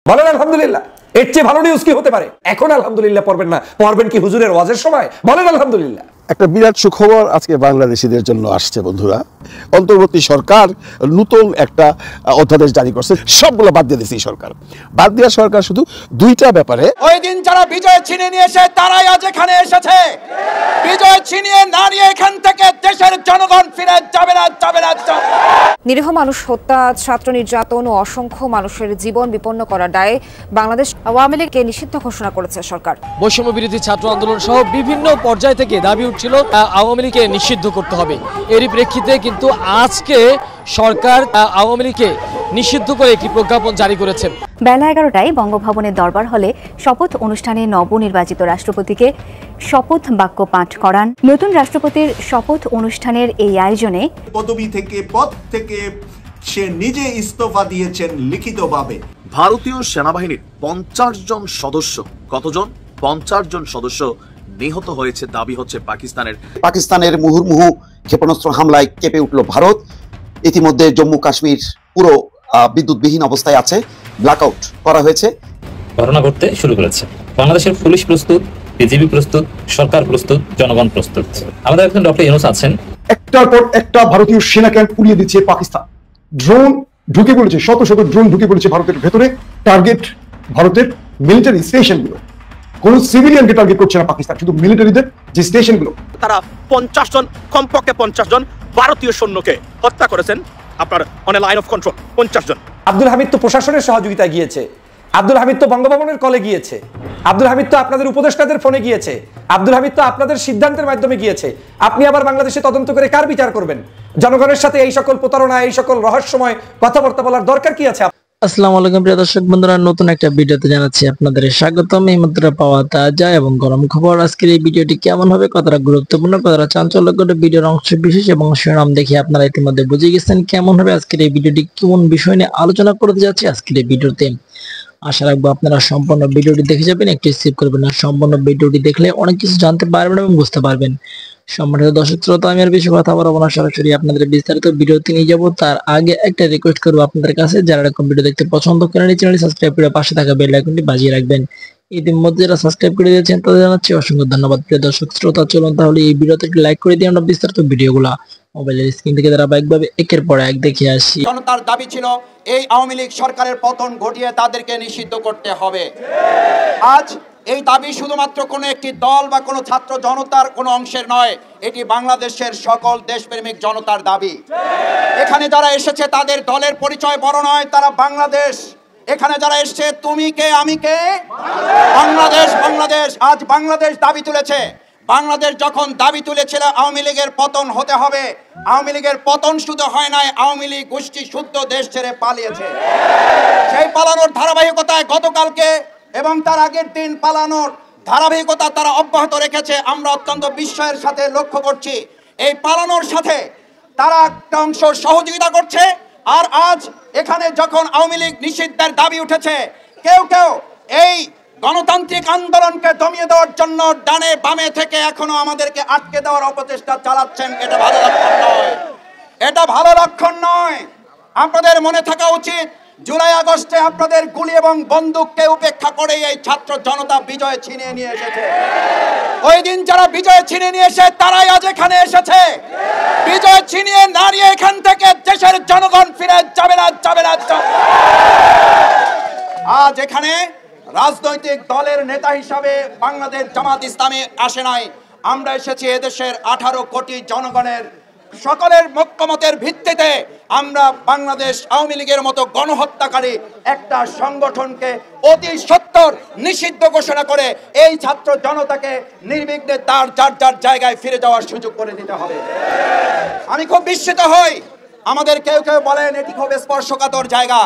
বলেন আলহামদুলিল্লাহ। এর চেয়ে ভালো নিউজ কি হতে পারে? এখন আলহামদুলিল্লাহ পড়বেন না, পড়বেন কি হুজুরের ওয়াজের সময়? বলেন আলহামদুলিল্লাহ। একটা বিরাট সুখবর আজকে বাংলাদেশিদের জন্য আসছে বন্ধুরা। অন্তর্বর্তী সরকার নতুন একটা অধ্যাদেশ জারি করছে, সবগুলো বাদ দিয়ে দিয়েছে সরকার। বাদ দেওয়া সরকার শুধু দুইটা ব্যাপারে। ওই দিন যারা বিজয় ছিনিয়ে নিয়ে এসে তারাই আজ এখানে এসেছে। বিজয় ছিনিয়ে না নিয়ে এখান থেকে দেশের জনগণ ফিরে যাবে না, যাবে না। নিরীহ মানুষ হত্যা, ছাত্র নির্যাতন ও অসংখ্য মানুষের জীবন বিপন্ন করার দায়ে বাংলাদেশ আওয়ামী লীগকে নিষিদ্ধ ঘোষণা করেছে সরকার। বৈষম্য বিরোধী ছাত্র আন্দোলন সহ বিভিন্ন পর্যায় থেকে দাবি উঠছিল আওয়ামী লীগকে নিষিদ্ধ করতে হবে। এরই প্রেক্ষিতে কিন্তু আজকে সরকার আওয়ামী লীগকে নিষিদ্ধ করে একটি প্রজ্ঞাপন জারি করেছে। বেলা 11টায় বঙ্গভবনের দরবার হলে শপথ অনুষ্ঠানে নবনির্বাচিত রাষ্ট্রপতিকে শপথ বাক্য পাঠ করান। নতুন রাষ্ট্রপতির শপথ অনুষ্ঠানের এই আয়োজনে পদবি থেকে পদ থেকে সে নিজে ইস্তফা দিয়েছেন লিখিতভাবে। ভারতীয় সেনাবাহিনীর 50 জন সদস্য, কতজন? 50 জন সদস্য নিহত হয়েছে দাবি হচ্ছে পাকিস্তানের মুহুর্মুহু ক্ষেপণাস্ত্র হামলায় কেঁপে উঠল ভারত। ইতিমধ্যে জম্মু কাশ্মীর পুরো বিদ্যুৎবিহীন অবস্থায় আছে, ব্ল্যাকআউট করা হয়েছে। ঘটনা ঘটতে শুরু করেছে। বাংলাদেশের পুলিশ প্রস্তুত, বিজিবি প্রস্তুত, সরকার প্রস্তুত, জনগণ প্রস্তুত। আমাদের একজন ডক্টর ইউনূস আছেন। একটার পর একটা ভারতীয় সেনা ক্যাম্প পুড়িয়ে দিচ্ছে পাকিস্তান। ড্রোন ঢুকে পড়েছে, শত শত ড্রোন ঢুকে পড়েছে ভারতের ভেতরে। টার্গেট ভারতের মিলিটারি স্টেশনগুলো। কোন সিভিলিয়ানকে টার্গেট করছে না পাকিস্তান, শুধু মিলিটারিদের যে স্টেশনগুলো। তারা 50 জন, কমপক্ষে 50 জন ভারতীয় সৈন্যকে হত্যা করেছেন আপনার on a line of control. 50 জন। আব্দুল হামিদ তো প্রশাসনের সহযোগিতায় গিয়েছে, আব্দুল হামিদ তো বঙ্গভবনের কলে গিয়েছে, আব্দুল হামিদ তো আপনাদের উপদেষ্টাদের ফোনে গিয়েছে, আব্দুল হামিদ তো আপনাদের সিদ্ধান্তের মাধ্যমে গিয়েছে। আপনি আবার বাংলাদেশে তদন্ত করে কার বিচার করবেন? জনগণের সাথে এই সকল প্রতারণা, এই সকল রহস্যময় কথাবার্তা বলার দরকার কি আছে? আসসালামু আলাইকুম প্রিয় দর্শক বন্ধুরা, নতুন একটা ভিডিওতে জানাচ্ছি আপনাদের স্বাগতম। এই মাত্র পাওয়া তাজা এবং গরম খবর। আজকের এই ভিডিওটি কেমন হবে, কতটা গুরুত্বপূর্ণ, কতটা চাঞ্চল্যকর, ভিডিওর অংশ বিশেষ এবং শিরোনাম দেখে আপনারা ইতিমধ্যে বুঝে গেছেন কেমন হবে আজকের এই ভিডিওটি, কোন বিষয় নিয়ে আলোচনা করতে যাচ্ছি আজকের এই ভিডিওতে। আশা রাখবো আপনারা সম্পূর্ণ ভিডিওটি দেখে যাবেন, একটু স্কিপ করবেন না। সম্পূর্ণ ভিডিওটি দেখলে অনেক কিছু জানতে পারবেন এবং বুঝতে পারবেন। সম্মানিত দর্শক শ্রোতা, আমি আর বেশি কথা বলবো না, সরাসরি আপনাদের বিস্তারিত ভিডিওতে নিয়ে যাবো। তার আগে একটা রিকোয়েস্ট করবো আপনাদের কাছে, যারা এরকম ভিডিও দেখতে পছন্দ করেন এই চ্যানেলটি সাবস্ক্রাইব করে পাশে থাকা বেল আইকনটি বাজিয়ে রাখবেন। ইতিমধ্যে যারা সাবস্ক্রাইব করে দিয়েছেন তাদের জানাচ্ছি অসংখ্য ধন্যবাদ। প্রিয় দর্শক শ্রোতা, চলুন তাহলে এই ভিডিওতে একটু লাইক করে দিয়ে আমরা বিস্তারিত ভিডিওগুলো মোবাইলের স্ক্রিন থেকে ধারাবাহিকভাবে একের পর এক দেখে আসি। জনতার দাবি ছিল এই আওয়ামী লীগ সরকারের পতন ঘটিয়ে তাদেরকে নিষিদ্ধ করতে হবে। আজ এই দাবি শুধুমাত্র কোনো একটি দল বা কোনো ছাত্র জনতার কোনো অংশের নয়, এটি বাংলাদেশের সকল দেশপ্রেমিক জনতার দাবি। এখানে যারা এসেছে তাদের দলের পরিচয় বড় নয়, তারা বাংলাদেশ। এখানে যারা এসেছে তুমি কে আমি কে, বাংলাদেশ বাংলাদেশ। আজ বাংলাদেশ দাবি তুলেছে। বাংলাদেশ যখন দাবি তুলেছিল আওয়ামী লীগের পতন হতে হবে, আওয়ামী লীগের পতন শুধু হয় নাই, আওয়ামী লীগ গোষ্ঠী শুদ্ধ দেশ ছেড়ে পালিয়েছে। সেই পালানোর ধারাবাহিকতায় গতকালকে এবং তার আগের দিন পালানোর ধারাবাহিকতা তারা অব্যাহত রেখেছে। আমরা অত্যন্ত বিস্ময়ের সাথে লক্ষ্য করছি এই পালানোর সাথে তারা একটা অংশ সহযোগিতা করছে। আর আজ এখানে যখন আওয়ামী লীগ নিষিদ্ধের দাবি উঠেছে, কেউ কেউ এই গণতান্ত্রিক আন্দোলনকে দমিয়ে দেওয়ার জন্য ডানে বামে থেকে এখনো আমাদেরকে আটকে দেওয়ার অপচেষ্টা চালাচ্ছেন। এটা ভালো লক্ষণ নয়, এটা ভালো লক্ষণ নয়। আপনাদের মনে থাকা উচিত, জুলাই আগস্টে আপনাদের গুলি এবং বন্দুককে উপেক্ষা করে এই ছাত্র জনতা বিজয় ছিনিয়ে নিয়ে এসেছে। ওই দিন যারা বিজয় ছিনিয়ে নিয়ে এসে তারাই আজ এখানে এসেছে। বিজয় ছিনিয়ে না নিয়ে এখান থেকে দেশের জনগণ ফিরে যাবে না, যাবে না। আজ এখানে রাজনৈতিক দলের নেতা হিসাবে বাংলাদেশ জামাত ইসলামী আসে নাই। আমরা এসেছি এদেশের 18 কোটি জনগণের সকলের ঐক্যমতের ভিত্তিতে আমরা বাংলাদেশ আওয়ামী লীগের মতো গণহত্যাকারী একটা সংগঠনকে অতি সত্বর নিষিদ্ধ ঘোষণা করে এই ছাত্র জনতাকে নির্বিঘ্নে তার যার যার জায়গায় ফিরে যাওয়ার সুযোগ করে দিতে হবে। আমি খুব বিস্মিত হই, আমাদের কেউ কেউ বলেন এটি খুব স্পর্শকাতর জায়গা।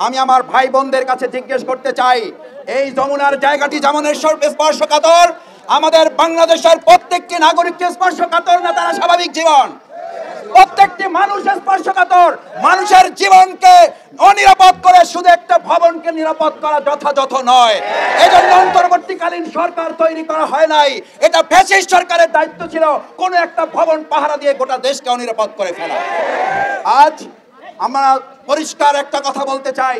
আমি আমার ভাই বোনদের কাছে জিজ্ঞেস করতে চাই, এই যমুনার জায়গাটি যেমন স্পর্শকাতর, আমাদের বাংলাদেশের প্রত্যেকটি নাগরিককে স্পর্শকাতর না তারা স্বাভাবিক জীবন? প্রত্যেকটি মানুষ স্পর্শকাতর। মানুষের জীবনকে অনিরাপদ করে শুধু একটা ভবনকে নিরাপদ করা যথাযথ নয়। এজন্য অন্তর্বর্তীকালীন সরকার তৈরি করা হয় নাই। এটা ফ্যাসিস্ট সরকারের দায়িত্ব ছিল কোনো একটা ভবন পাহারা দিয়ে গোটা দেশকে অনিরাপদ করে ফেলা। আজ আমরা পরিষ্কার একটা কথা বলতে চাই,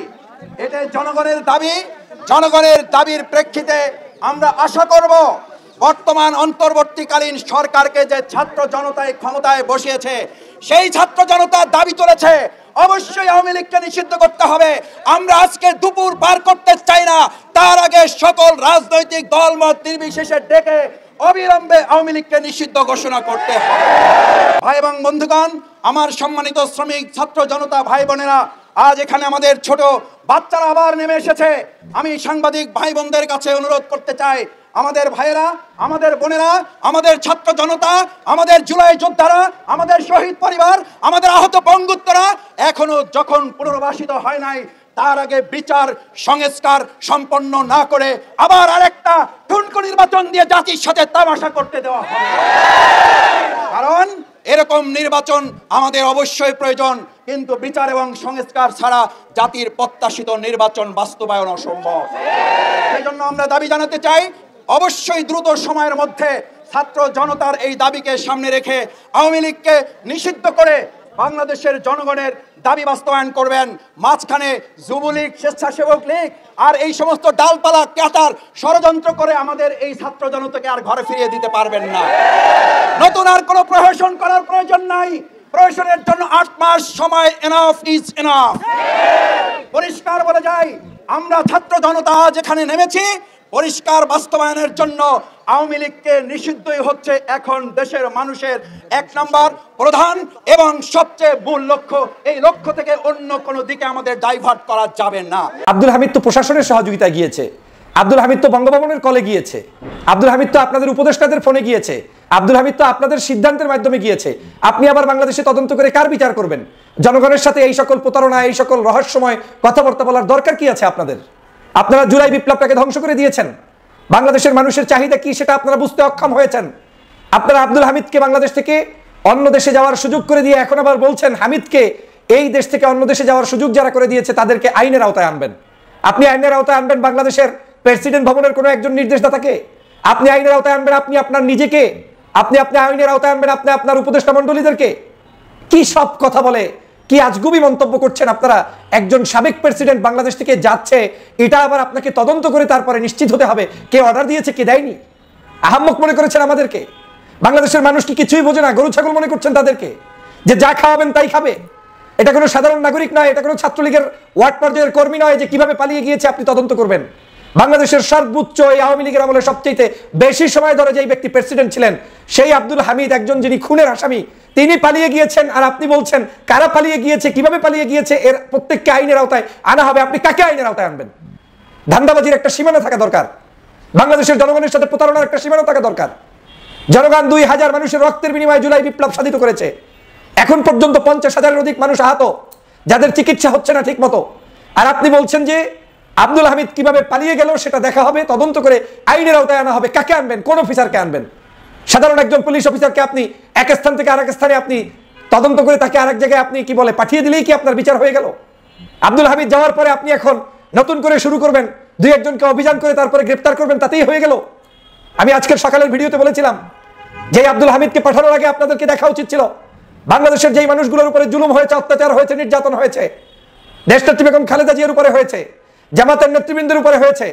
এটা জনগণের দাবি। জনগণের দাবির প্রেক্ষিতে আমরা আশা করব বর্তমান অন্তর্বর্তীকালীন সরকারকে যে ছাত্র জনতায় ক্ষমতায় বসিয়েছে, সেই ছাত্র জনতা দাবি তুলেছে অবশ্যই আওয়ামী লীগকে নিষিদ্ধ করতে হবে। আমরা আজকে দুপুর পার করতে চাই না, তার আগে সকল রাজনৈতিক দলমত নির্বিশেষে ডেকে অবিলম্বে আওয়ামী লীগকে নিষিদ্ধ ঘোষণা করতে হবে। ভাই এবং বন্ধুগণ, আমার সম্মানিত শ্রমিক ছাত্র জনতা ভাই বোনেরা, আজ এখানে আমাদের ছোট বাচ্চারা আবার নেমে এসেছে। আমি সাংবাদিক ভাই বোনদের কাছে অনুরোধ করতে চাই, আমাদের ভাইয়েরা, আমাদের বোনেরা, আমাদের ছাত্র জনতা, আমাদের জুলাই যোদ্ধারা, আমাদের শহীদ পরিবার, আমাদের আহত বঙ্গুত্তরা এখনো যখন পুনর্বাসিত হয় নাই, তার আগে বিচার সংস্কার সম্পন্ন না করে আবার আরেকটা ঠুনকো নির্বাচন দিয়ে জাতির সাথে তামাশা করতে দেওয়া হবে। কারণ এরকম নির্বাচন আমাদের অবশ্যই প্রয়োজন, কিন্তু বিচার এবং সংস্কার ছাড়া জাতির প্রত্যাশিত নির্বাচন বাস্তবায়ন অসম্ভব। সেই জন্য আমরা দাবি জানাতে চাই, অবশ্যই দ্রুত সময়ের মধ্যে ছাত্র জনতার এই দাবিকে সামনে রেখে আওয়ামী লীগকে নিষিদ্ধ করে বাংলাদেশের জনগণের দাবি বাস্তবায়ন করবেন। মাঝখানে যুবলীগ, স্বেচ্ছাসেবক লীগ আর এই সমস্ত ডালপালা কাটার ষড়যন্ত্র করে আমাদের এই ছাত্র জনতাকে আর ঘরে ফিরিয়ে দিতে পারবেন না। নতুন আর কোনো প্রহসন করার প্রয়োজন নাই। প্রহসনের জন্য 8 মাস সময় এনাফ ইজ এনাফ। পরিষ্কার বলে যাই, আমরা ছাত্র জনতা যেখানে নেমেছি পরিষ্কার বাস্তবায়নের জন্য আওয়ামী লীগকে নিষিদ্ধই হচ্ছে এখন দেশের মানুষের 1 নম্বর প্রধান এবং সবচেয়ে মূল লক্ষ্য। এই লক্ষ্য থেকে অন্য কোনো দিকে আমাদের ডাইভার্ট করা যাবে না। আব্দুল হামিদ তো প্রশাসনের সহযোগিতায় গিয়েছে, আব্দুল হামিদ তো বঙ্গভবনের কলে গিয়েছে, আব্দুল হামিদ তো আপনাদের উপদেষ্টাদের ফোনে গিয়েছে, আব্দুল হামিদ তো আপনাদের সিদ্ধান্তের মাধ্যমে গিয়েছে। আপনি আবার বাংলাদেশে তদন্ত করে কার বিচার করবেন? জনগণের সাথে এই সকল প্রতারণা, এই সকল রহস্যময় কথাবার্তা বলার দরকার কি আছে আপনাদের? আপনারা জুলাই বিপ্লবটাকে ধ্বংস করে দিয়েছেন। বাংলাদেশের মানুষের চাহিদা কি সেটা আপনারা বুঝতে অক্ষম হয়েছেন। আপনারা আব্দুল হামিদকে বাংলাদেশ থেকে অন্য দেশে যাওয়ার সুযোগ করে দিয়ে এখন আবার বলছেন হামিদকে এই দেশ থেকে অন্য দেশে যাওয়ার সুযোগ যারা করে দিয়েছে তাদেরকে আইনের আওতায় আনবেন। আপনি আইনের আওতায় আনবেন বাংলাদেশের প্রেসিডেন্ট ভবনের কোনো একজন নির্দেশদাতাকে, আপনি আইনের আওতায় আনবেন আপনি আপনার নিজেকে, আপনি আইনের আওতায় আনবেন আপনি আপনার উপদেষ্টা মণ্ডলীদেরকে। কি সব কথা বলে, কি আজগুবি মন্তব্য করছেন আপনারা। একজন সাবেক প্রেসিডেন্ট বাংলাদেশ থেকে যাচ্ছে, এটা আবার আপনাকে তদন্ত করে তারপরে নিশ্চিত হতে হবে কে অর্ডার দিয়েছে কে দেয়নি। আহাম্মক মনে করেছেন আমাদেরকে। বাংলাদেশের মানুষ কি কিছুই বোঝে না? গরু ছাগল মনে করছেন তাদেরকে, যে যা খাওয়াবেন তাই খাবে। এটা কোনো সাধারণ নাগরিক নয়, এটা কোনো ছাত্রলীগের ওয়ার্ড পর্যায়ের কর্মী নয় যে কিভাবে পালিয়ে গিয়েছে আপনি তদন্ত করবেন। বাংলাদেশের সর্বোচ্চ এই আওয়ামী লীগের আমলে সবচেয়ে বেশি সময় ধরে যেই ব্যক্তি প্রেসিডেন্ট ছিলেন সেই আব্দুল হামিদ, একজন যিনি খুনের আসামি, তিনি পালিয়ে গিয়েছেন। আর আপনি বলছেন কারা পালিয়ে গিয়েছে, কিভাবে পালিয়ে গিয়েছে, এর প্রত্যেককে আইনের আওতায় আনা হবে। আপনি কাকে আইনের আওতায় আনবেন? ধান্দাবাজির একটা সীমানা থাকা দরকার। বাংলাদেশের জনগণের সাথে প্রতারণার একটা সীমানা থাকা দরকার। জনগণ 2000 মানুষের রক্তের বিনিময়ে জুলাই বিপ্লব সাধিত করেছে। এখন পর্যন্ত 50,000-এর অধিক মানুষ আহত, যাদের চিকিৎসা হচ্ছে না ঠিক মতো। আর আপনি বলছেন যে আব্দুল হামিদ কিভাবে পালিয়ে গেল সেটা দেখা হবে, তদন্ত করে আইনের আওতায় আনা হবে। কাকে আনবেন? কোন অফিসারকে আনবেন? সাধারণ একজন পুলিশ অফিসারকে আপনি এক স্থান থেকে আরেক স্থানে আপনি তদন্ত করে তাকে আরেক জায়গায় আপনি কি বলে পাঠিয়ে দিলেই কি আপনার বিচার হয়ে গেল? আব্দুল হামিদ যাওয়ার পরে আপনি এখন নতুন করে শুরু করবেন, 2-1জনকে অভিযান করে তারপরে গ্রেপ্তার করবেন, তাতেই হয়ে গেল? আমি আজকের সকালের ভিডিওতে বলেছিলাম যে আব্দুল হামিদকে পাঠানোর আগে আপনাদেরকে দেখা উচিত ছিল বাংলাদেশের যেই মানুষগুলোর উপরে জুলুম হয়েছে, অত্যাচার হয়েছে, নির্যাতন হয়েছে, দেশনেত্রী বেগম খালেদা জিয়ার উপরে হয়েছে, জামাতের নেতৃবৃন্দের উপরে হয়েছে,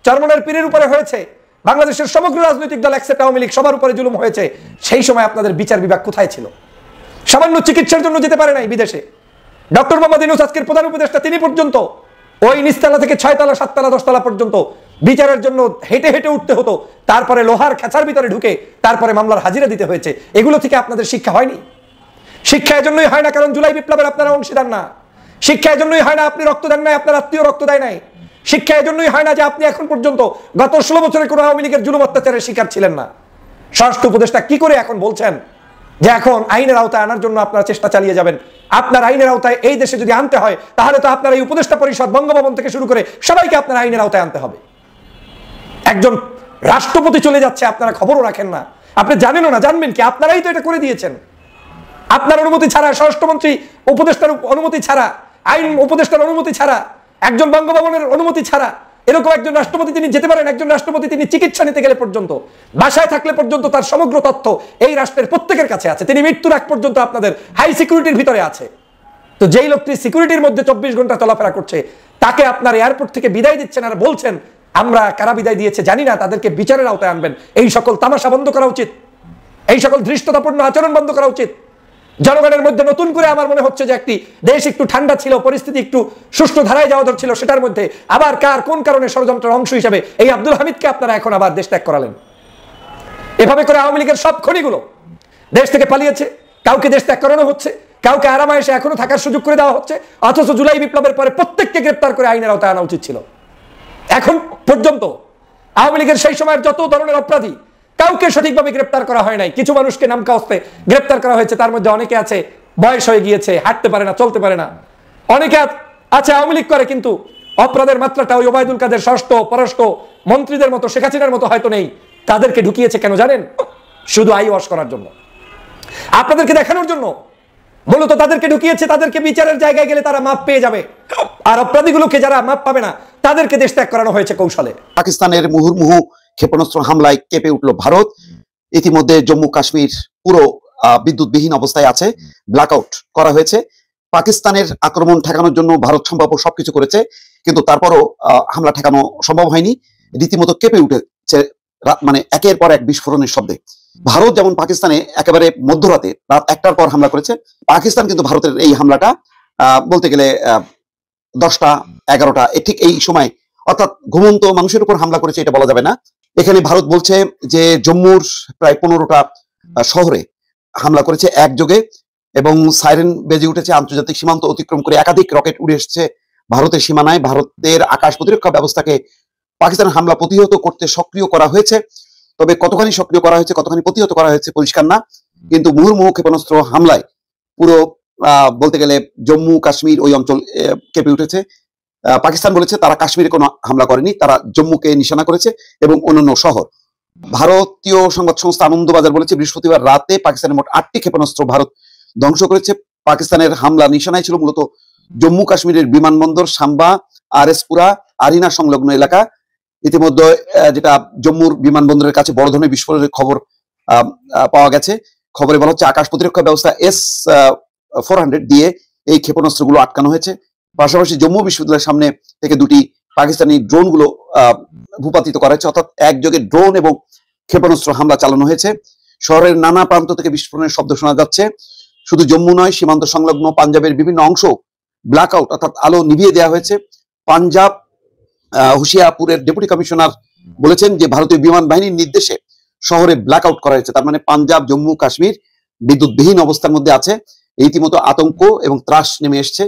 চরমনের পীরের উপরে হয়েছে, বাংলাদেশের সমগ্র রাজনৈতিক দল এক্সেপ্ট আওয়ামী লীগ সবার উপরে জুলুম হয়েছে। সেই সময় আপনাদের বিচার বিভাগ কোথায় ছিল? সামান্য চিকিৎসার জন্য যেতে পারে নাই বিদেশে। ডক্টর মোহাম্মদ ইউনূস আজকের প্রধান উপদেষ্টা, তিনি পর্যন্ত ওই নিচতলা থেকে 6 তলা 7 তলা 10 তলা পর্যন্ত বিচারের জন্য হেঁটে হেঁটে উঠতে হতো, তারপরে লোহার খেঁচার ভিতরে ঢুকে তারপরে মামলার হাজিরা দিতে হয়েছে। এগুলো থেকে আপনাদের শিক্ষা হয়নি? শিক্ষা এজন্যই হয় না কারণ জুলাই বিপ্লবের আপনারা অংশীদার না। শিক্ষা এজন্যই হয় না আপনি রক্ত দেন নাই, আপনার আত্মীয় রক্ত দেয় নাই। শিক্ষা এজন্যই হয় না যে আপনি এখন পর্যন্ত গত 16 বছরে কোনো আওয়ামী লীগের জুলুম অত্যাচারের শিকার ছিলেন না। স্বরাষ্ট্র উপদেষ্টা কি করে এখন বলছেন যে এখন আইনের আওতায় আনার জন্য আপনারা চেষ্টা চালিয়ে যাবেন? আপনার আইনের আওতায় এই দেশে যদি আনতে হয় তাহলে তো আপনার এই উপদেষ্টা পরিষদ, বঙ্গভবন থেকে শুরু করে সবাইকে আপনার আইনের আওতায় আনতে হবে। একজন রাষ্ট্রপতি চলে যাচ্ছে, আপনারা খবরও রাখেন না, আপনি জানেনও না, জানবেন কি? আপনারাই তো এটা করে দিয়েছেন। আপনার অনুমতি ছাড়া, স্বরাষ্ট্রমন্ত্রী উপদেষ্টার অনুমতি ছাড়া, আইন উপদেষ্টার অনুমতি ছাড়া, একজন বঙ্গভবনের অনুমতি ছাড়া এরকম একজন রাষ্ট্রপতি তিনি যেতে পারেন? একজন রাষ্ট্রপতি তিনি চিকিৎসা নিতে গেলে পর্যন্ত, বাসায় থাকলে পর্যন্ত তার সমগ্র তথ্য এই রাষ্ট্রের প্রত্যেকের কাছে আছে। তিনি মৃত্যুর আগ পর্যন্ত আপনাদের হাই সিকিউরিটির ভিতরে আছে। তো যেই লোকটি সিকিউরিটির মধ্যে 24 ঘন্টা চলাফেরা করছে তাকে আপনার এয়ারপোর্ট থেকে বিদায় দিচ্ছেন আর বলছেন আমরা কারা বিদায় দিয়েছে জানি না, তাদেরকে বিচারের আওতায় আনবেন। এই সকল তামাশা বন্ধ করা উচিত, এই সকল ধৃষ্টতাপূর্ণ আচরণ বন্ধ করা উচিত। জনগণের মধ্যে নতুন করে আমার মনে হচ্ছে যে একটি দেশ একটু ঠান্ডা ছিল, পরিস্থিতি একটু সুষ্ঠু ধারায় যাওয়া দরকার ছিল, সেটার মধ্যে আবার কার কোন কারণে ষড়যন্ত্রের অংশ হিসেবে এই আব্দুল হামিদকে আপনারা এখন আবার দেশ ত্যাগ করালেন। এভাবে করে আওয়ামী লীগের সব খনিগুলো দেশ থেকে পালিয়েছে, কাউকে দেশ ত্যাগ করানো হচ্ছে, কাউকে আরামায়েশে এখনো থাকার সুযোগ করে দেওয়া হচ্ছে, অথচ জুলাই বিপ্লবের পরে প্রত্যেককে গ্রেপ্তার করে আইনের আওতায় আনা উচিত ছিল। এখন পর্যন্ত আওয়ামী লীগের সেই সময়ের যত ধরনের অপরাধী কাউকে সঠিকভাবে গ্রেপ্তার করা হয় নাই। কিছু মানুষকে নামকা অস্তে গ্রেপ্তার করা হয়েছে, তার মধ্যে অনেকে আছে বয়স হয়ে গিয়েছে, হাঁটতে পারে না, চলতে পারে না, অনেকে আছে আওয়ামী লীগ করে কিন্তু অপরাধের মাত্রাটা ওই ওবায়দুল কাদের ষষ্ঠ পররাষ্ট্র মন্ত্রীদের মতো, শেখ হাসিনার মতো হয়তো নেই। তাদেরকে ঢুকিয়েছে কেন জানেন? শুধু আই ওয়াশ করার জন্য, আপনাদেরকে দেখানোর জন্য মূলত তাদেরকে ঢুকিয়েছে। তাদেরকে বিচারের জায়গায় গেলে তারা মাপ পেয়ে যাবে, আর অপরাধীগুলোকে যারা মাপ পাবে না তাদেরকে দেশ ত্যাগ করানো হয়েছে কৌশলে। পাকিস্তানের মুহুর্মুহু ক্ষেপণাস্ত্র হামলায় কেঁপে উঠল ভারত। ইতিমধ্যে জম্মু কাশ্মীর পুরো বিদ্যুৎবিহীন অবস্থায় আছে, ব্ল্যাকআউট করা হয়েছে। পাকিস্তানের আক্রমণ ঠেকানোর জন্য ভারত সম্ভাব্য সবকিছু করেছে, কিন্তু তারপরও হামলা ঠেকানো সম্ভব হয়নি। রীতিমতো কেঁপে উঠেছে, মানে একের পর এক বিস্ফোরণের শব্দে। ভারত যেমন পাকিস্তানে একেবারে মধ্যরাতে রাত 1টার পর হামলা করেছে, পাকিস্তান কিন্তু ভারতের এই হামলাটা বলতে গেলে 10টা 11টা ঠিক এই সময়, অর্থাৎ ঘুমন্ত মানুষের উপর হামলা করেছে এটা বলা যাবে না। এখানে ভারত বলছে যে জম্মুর প্রায় 15টা শহরে হামলা করেছে একযোগে, এবং সাইরেন বেজে উঠেছে। আন্তর্জাতিক সীমান্ত অতিক্রম করে একাধিক রকেট উড়ে এসেছে ভারতের সীমানায়। ভারতের আকাশ প্রতিরক্ষা ব্যবস্থাকে পাকিস্তানের হামলা প্রতিহত করতে সক্রিয় করা হয়েছে, তবে কতখানি সক্রিয় করা হয়েছে, কতখানি প্রতিহত করা হয়েছে পরিষ্কার না। কিন্তু মুহুর্মুহু ক্ষেপণাস্ত্র হামলায় পুরো বলতে গেলে জম্মু কাশ্মীর ওই অঞ্চল কেঁপে উঠেছে। পাকিস্তান বলেছে তারা কাশ্মীরে কোনো হামলা করেনি, তারা জম্মুকে নিশানা করেছে এবং অন্যান্য শহর। ভারতীয় সংবাদ সংস্থা আনন্দবাজার বলেছে বৃহস্পতিবার রাতে পাকিস্তানের মোট 8টি ক্ষেপণাস্ত্র ভারত ধ্বংস করেছে। পাকিস্তানের হামলা নিশানায় ছিল মূলত জম্মু কাশ্মীরের বিমানবন্দর, সাম্বা, আরএসপুরা, আরিনা সংলগ্ন এলাকা। ইতিমধ্যে যেটা জম্মুর বিমানবন্দরের কাছে বড় ধরনের বিস্ফোরণের খবর পাওয়া গেছে। খবরে বলা হচ্ছে আকাশ প্রতিরক্ষা ব্যবস্থা S-400 দিয়ে এই ক্ষেপণাস্ত্রগুলো আটকানো হয়েছে। পাশাপাশি জম্মু বিশ্ববিদ্যালয়ের সামনে থেকে 2টি পাকিস্তানি ড্রোনগুলো ভূপাতিত করা হয়েছে, অর্থাৎ একযোগে ড্রোন এবং ক্ষেপণাস্ত্র হামলা চালানো হয়েছে। শহরের নানা প্রান্ত থেকে বিস্ফোরণের শব্দ শোনা যাচ্ছে। শুধু জম্মু নয়, সীমান্ত সংলগ্ন পাঞ্জাবের বিভিন্ন অংশ ব্ল্যাকআউট অর্থাৎ আলো নিভিয়ে দেওয়া হয়েছে। পাঞ্জাব হুশিয়ারপুরের ডেপুটি কমিশনার বলেছেন যে ভারতীয় বিমান বাহিনীর নির্দেশে শহরে ব্ল্যাকআউট করা হয়েছে। তার মানে পাঞ্জাব, জম্মু কাশ্মীর বিদ্যুৎবিহীন অবস্থার মধ্যে আছে। রীতিমতো আতঙ্ক এবং ত্রাস নেমে এসছে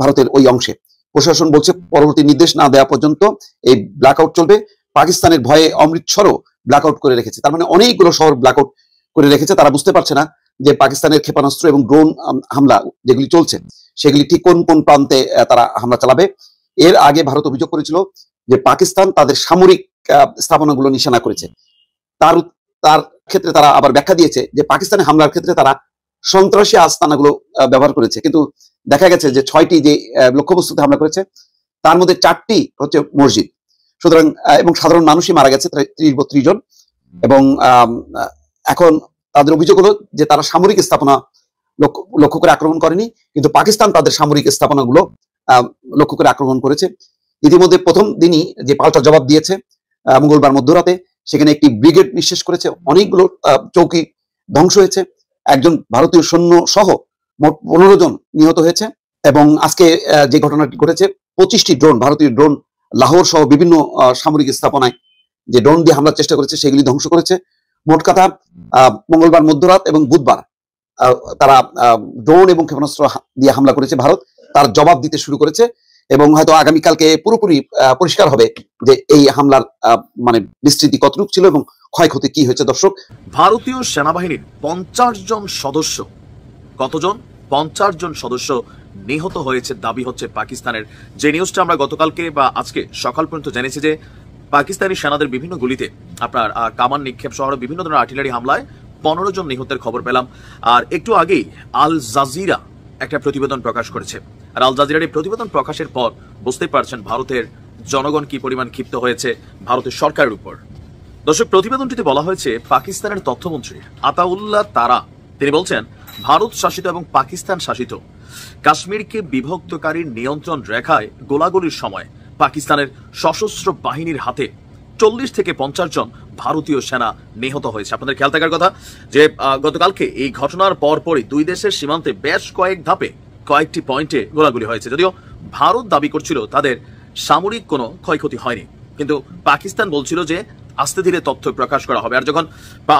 ভারতের ওই অংশে। প্রশাসন বলছে পরবর্তী নির্দেশ না দেওয়া পর্যন্ত এই ব্ল্যাকআউট চলবে। পাকিস্তানের ভয়ে অমৃতসরও ব্ল্যাকআউট করে রেখেছে। তার মানে অনেকগুলো শহর ব্ল্যাকআউট করে রেখেছে। তারা বুঝতে পারছে না যে পাকিস্তানের ক্ষেপণাস্ত্র এবং ড্রোন হামলা যেগুলি চলছে সেগুলি ঠিক কোন কোন প্রান্তে তারা হামলা চালাবে। এর আগে ভারত অভিযোগ করেছিল যে পাকিস্তান তাদের সামরিক স্থাপনাগুলো নিশানা করেছে। তার ক্ষেত্রে তারা আবার ব্যাখ্যা দিয়েছে যে পাকিস্তানের হামলার ক্ষেত্রে তারা সন্ত্রাসী আস্তানাগুলো ব্যবহার করেছে, কিন্তু দেখা গেছে যে 6টি যে লক্ষ্যবস্তুতে হামলা করেছে তার মধ্যে 4টি হচ্ছে মসজিদ। সুতরাং এবং সাধারণ মানুষই মারা গেছে প্রায় 30-32 জন। এবং এখন তাদের অভিযোগ হলো যে তারা সামরিক স্থাপনা লক্ষ্য করে আক্রমণ করেনি, কিন্তু পাকিস্তান তাদের সামরিক স্থাপনাগুলো লক্ষ্য করে আক্রমণ করেছে। ইতিমধ্যে প্রথম দিনই যে পাল্টা জবাব দিয়েছে মঙ্গলবার মধ্যরাতে, সেখানে একটি ব্রিগেড নিঃশেষ করেছে, অনেকগুলো চৌকি ধ্বংস হয়েছে, একজন ভারতীয় সৈন্য সহ মোট 15 জন নিহত হয়েছে। এবং আজকে যে ঘটনাটি ঘটেছে 25টি ড্রোন, ভারতীয় ড্রোন লাহোর সহ বিভিন্ন সামরিক স্থাপনায় যে ড্রোন দিয়ে হামলার চেষ্টা করেছে সেগুলি ধ্বংস করেছে। মোট কথা মঙ্গলবার মধ্যরাত এবং বুধবার তারা ড্রোন এবং ক্ষেপণাস্ত্র দিয়ে হামলা করেছে ভারত। তার জবাব দিতে শুরু করেছে এবং হয়তো আগামীকালকে পুরোপুরি পরিষ্কার হবে যে এই হামলার মানে বিস্তৃতি কতটুকু ছিল এবং ক্ষয়ক্ষতি কি হয়েছে। দর্শক, ভারতীয় সেনাবাহিনীর 50 জন সদস্য, কতজন? 50 জন সদস্য নিহত হয়েছে দাবি হচ্ছে পাকিস্তানের। যে নিউজটা আমরা গতকালকে বা আজকে সকাল পর্যন্ত জেনেছি যে পাকিস্তানি সেনাদের বিভিন্ন গুলিতে আপনার কামান নিক্ষেপ সহ বিভিন্ন ধরনের আর্টিলারি হামলায় 15 জন নিহতের খবর পেলাম। আর একটু আগেই আল জাজিরা একটা প্রতিবেদন প্রকাশ করেছে। আর আল জাজিরার এই প্রতিবেদন প্রকাশের পর বুঝতে পারছেন ভারতের জনগণ কি পরিমাণ ক্ষিপ্ত হয়েছে ভারতের সরকারের উপর। দর্শক, প্রতিবেদনটিতে বলা হয়েছে পাকিস্তানের তথ্যমন্ত্রী আতাউল্লাহ তারা তিনি বলছেন ভারত শাসিত এবং পাকিস্তান শাসিত কাশ্মীরকে বিভক্তকারীর নিয়ন্ত্রণ রেখায় গোলাগুলির সময় পাকিস্তানের সশস্ত্র বাহিনীর হাতে 40 থেকে 50 জন ভারতীয় সেনা নিহত হয়েছে। আপনাদের খেয়াল থাকার কথা যে গতকালকে এই ঘটনার পরপরই দুই দেশের সীমান্তে বেশ কয়েক ধাপে কয়েকটি পয়েন্টে গোলাগুলি হয়েছে। যদিও ভারত দাবি করছিল তাদের সামরিক কোনো ক্ষয়ক্ষতি হয়নি, কিন্তু পাকিস্তান বলছিল যে আস্তে ধীরে তথ্য প্রকাশ করা হবে। আর যখন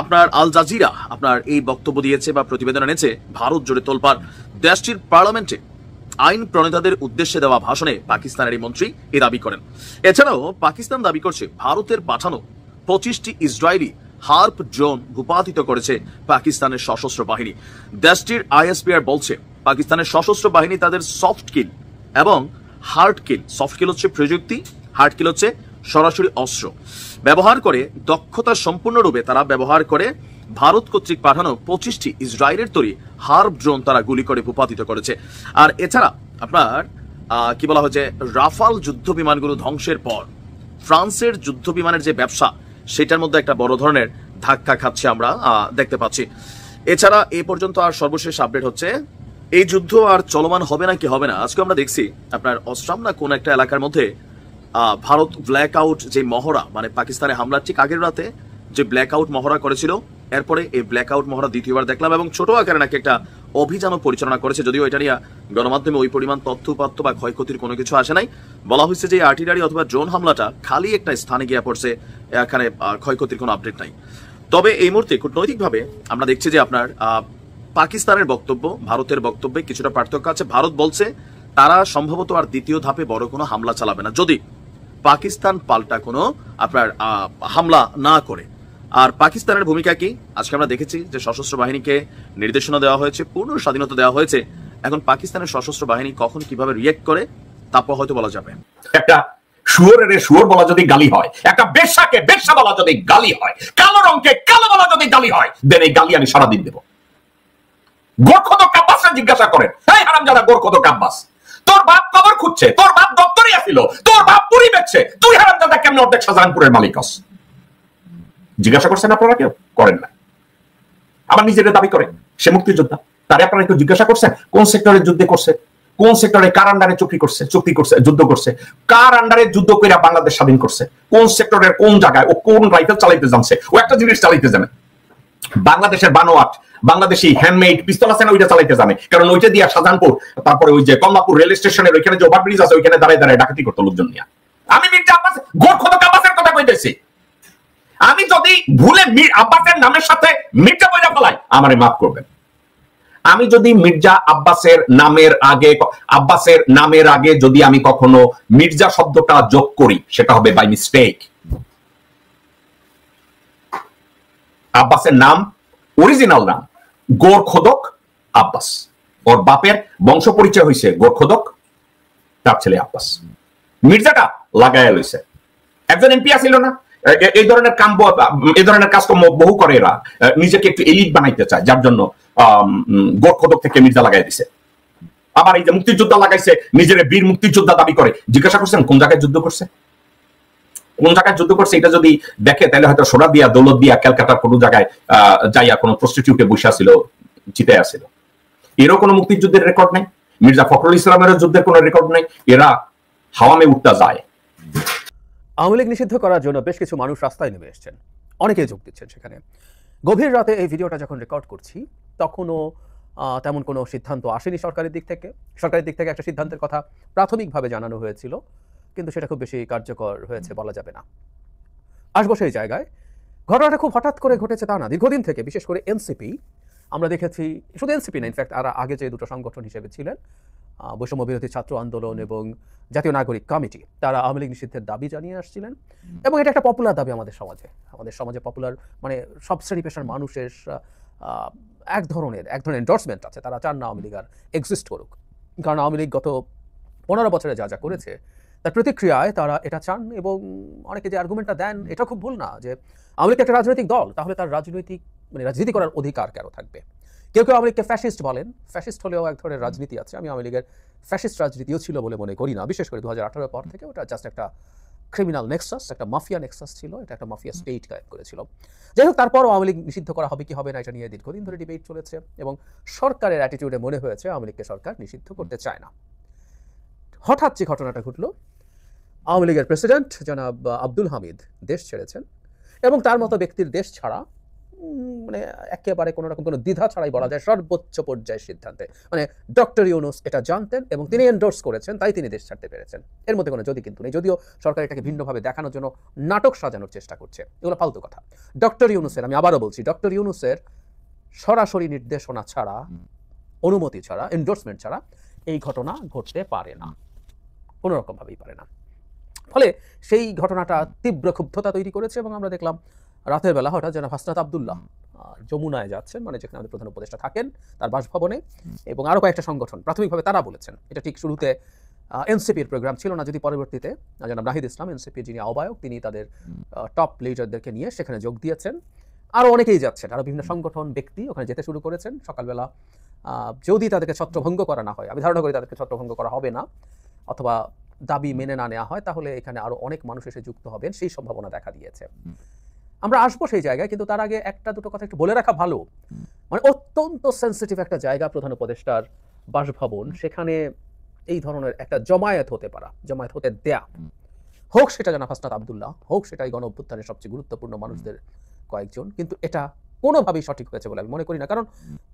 আপনার আল জাজিরা আপনার এই বক্তব্য দিয়েছে বা প্রতিবেদন এনেছে, ভারত জুড়ে তোলপাড়। দেশটির পার্লামেন্টে আইন প্রণেতাদের উদ্দেশ্যে দেওয়া ভাষণে পাকিস্তানের এই মন্ত্রী এ দাবি করেন। এছাড়াও পাকিস্তান দাবি করছে ভারতের পাঠানো 25টি ইসরায়েলি হার্প ড্রোন ভূপাতিত করেছে পাকিস্তানের সশস্ত্র বাহিনী। দেশটির আইএসপিআর বলছে পাকিস্তানের সশস্ত্র বাহিনী তাদের সফট কিল এবং হার্ড কিল, সফট কিল হচ্ছে প্রযুক্তি, হার্ড কিল হচ্ছে সরাসরি অস্ত্র ব্যবহার করে দক্ষতা সম্পূর্ণরূপে তারা ব্যবহার করে ভারত কর্তৃক পাঠানো 25টি ইসরায়েলের তৈরি হার্প ড্রোন তারা গুলি করে ভূপাতিত করেছে। আর এছাড়া আপনার কি বলা হচ্ছে, রাফাল যুদ্ধ বিমানগুলো ধ্বংসের পর ফ্রান্সের যুদ্ধ বিমানের যে ব্যবসা, সেটার মধ্যে একটা বড় ধরনের ধাক্কা খাচ্ছে আমরা দেখতে পাচ্ছি। এছাড়া এ পর্যন্ত আর সর্বশেষ আপডেট হচ্ছে এই যুদ্ধ আর চলমান হবে না কি হবে না। আজকে আমরা দেখছি আপনার অস্ট্রাম না কোন একটা এলাকার মধ্যে ভারত ব্ল্যাক আউট যে মহড়া, মানে পাকিস্তানের হামলার ঠিক আগের রাতে যে ব্ল্যাক আউট মহড়া করেছিল, এরপরে এই ব্ল্যাক আউট মহড়া দ্বিতীয়বার দেখলাম এবং ছোট আকারে নাকি একটা অভিযানও পরিচালনা করেছে। যদিও এটা নিয়ে গণমাধ্যমে ওই পরিমাণ তথ্যপাত্য বা ক্ষয়ক্ষতির কোনো কিছু আসে নাই। বলা হয়েছে যে আর্টিলারি অথবা ড্রোন হামলাটা খালি একটা স্থানে গিয়ে পড়ছে, এখানে ক্ষয়ক্ষতির কোনো আপডেট নাই। তবে এই মুহূর্তে কূটনৈতিকভাবে আমরা দেখছি যে আপনার পাকিস্তানের বক্তব্য ভারতের বক্তব্যে কিছুটা পার্থক্য আছে। ভারত বলছে তারা সম্ভবত আর দ্বিতীয় ধাপে বড় কোনো হামলা চালাবে না যদি পাকিস্তান পাল্টা কোনো আপনার হামলা না করে। আর পাকিস্তানের ভূমিকা কি, আজকে আমরা দেখেছি যে সশস্ত্র বাহিনীকে নির্দেশনা দেওয়া হয়েছে, পূর্ণ স্বাধীনতা দেওয়া হয়েছে। এখন পাকিস্তানের সশস্ত্র বাহিনী কখন কিভাবে রিয়েক্ট করে তারপর হয়তো বলা যাবে। একটা শুয়োরের শুয়োর বলা যদি গালি হয়, একটা বেশ্যাকে বেশ্যা বলা যদি গালি হয়, কালো রঙকে কালো বলা যদি গালি হয়, দেন এই গালি আমি সারাদিন দেব। গোরখদক আব্বাসরা জিজ্ঞাসা করেন, হ্যাঁ হারামজাদা গোরখদক আব্বাস, তোর বাপ কবর খুঁজছে, তোর বাপ দপ্তরে আসিল, তোর বাপ পুরি বেচছে, তুই হারামজাদা কেমন অর্ধেক শাহজাহানপুরের মালিক হস? জিজ্ঞাসা করছেন আপনারা? কেউ করেন না। আমার নিজের দাবি করে সে মুক্তিযোদ্ধা, তারে আপনারা কেউ জিজ্ঞাসা করছেন কোন সেক্টরে যুদ্ধ করছে, কোন সেক্টরে কার আন্ডারে চুক্তি করছে, যুদ্ধ করছে, কার আন্ডারে যুদ্ধ করে বাংলাদেশ স্বাধীন করছে, কোন সেক্টরের কোন জায়গায় ও কোন রাইফেল চালাইতে জানছে, ও একটা জিনিস চালাইতে জানে, বাংলাদেশের বানোয়াট বাংলাদেশি হ্যান্ডমেড পিস্তল আছে না, ওইটা চালাইতে জানে। কারণ ওইটা দিয়ে শাহজাহানপুর, তারপরে ওই যে কমলাপুর রেল স্টেশনের ওইখানে যে ওভারব্রিজ আছে, ওইখানে দাঁড়ায় দাঁড়ায় ডাকাতি করতো লোকজন নিয়ে। আমি মির্জা আব্বাস গোরখদক আব্বাসের কথা কইতেছি। আমি যদি ভুলে আব্বাসের নামের সাথে মির্জা বইরা ফেলাই, আমারে মাফ করবেন। আমি যদি মির্জা আব্বাসের নামের আগে যদি আমি কখনো মির্জা শব্দটা যোগ করি, সেটা হবে বাই মিস্টেক। আব্বাসের নাম, অরিজিনাল নাম গোরখদক আব্বাস। ওর বাপের বংশ পরিচয় হয়েছে গোরখদক, তার ছেলে আব্বাস। মির্জাটা লাগাইয়া লইছে। একজন এমপি আসিল না, এই ধরনের কাজকর্ম বহু করে এরা, নিজেকে একটু এলিট বানাইতে চায়, যার জন্য গোরখদক থেকে মির্জা লাগাই দিছে। আবার এই যে মুক্তিযোদ্ধা লাগাইছে, নিজের বীর মুক্তিযোদ্ধা দাবি করে। জিজ্ঞাসা করছেন কোন জায়গায় যুদ্ধ করছে, কোন জায়গায় যুদ্ধ করছে? এটা যদি দেখে তাহলে হয়তো সোনা দিয়া দৌলত দিয়া ক্যালকাটার কোনো জায়গায় যাইয়া কোনো প্রস্টিটিউটে বসে আসিল, চিতে আসিল। এরও কোনো মুক্তিযুদ্ধের রেকর্ড নেই, মির্জা ফখরুল ইসলামের যুদ্ধের কোনো রেকর্ড নেই। এরা হাওয়ামে উঠতে যায়। আওয়ামী লীগ নিষিদ্ধ করার জন্য বেশ কিছু মানুষ রাস্তায় নেমে এসেছেন, অনেকেই যোগ দিচ্ছেন সেখানে। গভীর রাতে এই ভিডিওটা যখন রেকর্ড করছি, তখনও তেমন কোনো সিদ্ধান্ত আসেনি সরকারের দিক থেকে। সরকারের দিক থেকে একটা সিদ্ধান্তের কথা প্রাথমিকভাবে জানানো হয়েছিল, কিন্তু সেটা খুব বেশি কার্যকর হয়েছে বলা যাবে না। আসবো সেই জায়গায়। ঘটনাটা খুব হঠাৎ করে ঘটেছে তা না, দীর্ঘদিন থেকে, বিশেষ করে এনসিপি, আমরা দেখেছি, শুধু এনসিপি না, ইনফ্যাক্ট আর আগে যে দুটো সংগঠন হিসেবে ছিলেন, বৈষম্য বিরোধী ছাত্র আন্দোলন এবং জাতীয় নাগরিক কমিটি, তারা আওয়ামী লীগ নিষিদ্ধের দাবি জানিয়ে আসছিলেন। এবং এটা একটা পপুলার দাবি আমাদের সমাজে পপুলার, মানে সব শ্রেণী পেশার মানুষের এক ধরনের এন্ডোর্সমেন্ট আছে। তারা চান না আওয়ামী লীগ আর এক্সিস্ট করুক, কারণ আওয়ামী লীগ গত 15 বছরে যা যা করেছে তার প্রতিক্রিয়ায় তারা এটা চান। এবং অনেকে যে আর্গুমেন্টটা দেন, এটা খুব ভুল না, যে আওয়ামী লীগ একটা রাজনৈতিক দল, তাহলে তার রাজনীতি করার অধিকার কেন থাকবে? কেউ কেউ আওয়ামী লীগকে ফ্যাসিস্ট বলেন, ফ্যাসিস্ট হলেও এক ধরনের রাজনীতি আছে। আমি আওয়ামী লীগের ফ্যাসিস্ট রাজনীতিও ছিল বলে মনে করি না, বিশেষ করে 2018 পর থেকে। ওটা জাস্ট একটা ক্রিমিনাল নেক্সাস, একটা মাফিয়া নেক্সাস ছিল, এটা একটা মাফিয়া স্টেট কায়েম করেছিল। যাই হোক, তারপরও আওয়ামী লীগ নিষিদ্ধ করা হবে কি হবে না এটা নিয়ে দীর্ঘদিন ধরে ডিবেট চলেছে এবং সরকারের অ্যাটিটিউডে মনে হয়েছে আওয়ামী লীগকে সরকার নিষিদ্ধ করতে চায় না। হঠাৎ যে ঘটনাটা ঘটলো, আওয়ামী লীগের প্রেসিডেন্ট জনাব আব্দুল হামিদ দেশ ছেড়েছেন এবং তার মতো ব্যক্তির দেশ ছাড়া মানে একেবারে কোনো রকম কোনো দ্বিধা ছাড়াই বলা যায় সর্বোচ্চ পর্যায়ের সিদ্ধান্তে, মানে ডক্টর ইউনূস এটা জানতেন এবং তিনি এন্ডোর্স করেছেন, তাই তিনি দেশ ছাড়তে পেরেছেন। এর মধ্যে কোনো যদি কিন্তু নেই, যদিও সরকার এটাকে ভিন্নভাবে দেখানোর জন্য নাটক সাজানোর চেষ্টা করছে, এগুলো ফালতু কথা। ডক্টর ইউনূসের, আমি আবারও বলছি, ডক্টর ইউনূসের সরাসরি নির্দেশনা ছাড়া, অনুমতি ছাড়া, এন্ডোর্সমেন্ট ছাড়া এই ঘটনা ঘটতে পারে না, কোনো রকমভাবেই পারে না। ফলে সেই ঘটনাটা তীব্র ক্ষুব্ধতা তৈরি করেছে এবং আমরা দেখলাম রাতের বেলা হঠাৎ জনাব হাসনাত আব্দুল্লাহ যমুনায় যাচ্ছেন, মানে যেখানে আমাদের প্রধান উপদেষ্টা থাকেন তার বাসভবনে, এবং আরও কয়েকটা সংগঠন প্রাথমিকভাবে তারা বলেছেন, এটা ঠিক শুরুতে এনসিপির প্রোগ্রাম ছিল না, যদি পরবর্তীতে জনাব রাহিদ ইসলাম এনসিপির যিনি আহ্বায়ক তিনি তাদের টপ লিডারদেরকে নিয়ে সেখানে যোগ দিয়েছেন। আরও অনেকেই যাচ্ছেন, আরও বিভিন্ন সংগঠন ব্যক্তি ওখানে যেতে শুরু করেছেন সকালবেলা। যদি তাদেরকে ছত্রভঙ্গ করা না হয়, আমি ধারণা করি তাদেরকে ছত্রভঙ্গ করা হবে না, অথবা দাবি মেনে না নেওয়া হয়, তাহলে এখানে আরও অনেক মানুষ এসে যুক্ত হবেন, সেই সম্ভাবনা দেখা দিয়েছে। আমরা আসবো সেই জায়গায়, কিন্তু তার আগে একটা দুটো কথা একটু বলে রাখা ভালো। মানে অত্যন্ত সেন্সিটিভ একটা জায়গা প্রধান উপদেষ্টার বাসভবন, সেখানে এই ধরনের একটা জমায়েত হতে পারা, জমায়েত হতে দেয়া, হোক সেটা জনাব হাসনাত আব্দুল্লাহ, হোক সেটা এই গণ অভ্যুত্থানের সবচেয়ে গুরুত্বপূর্ণ মানুষদের কয়েকজন, কিন্তু এটা কোনোভাবেই সঠিক হয়েছে বলে আমি মনে করি না। কারণ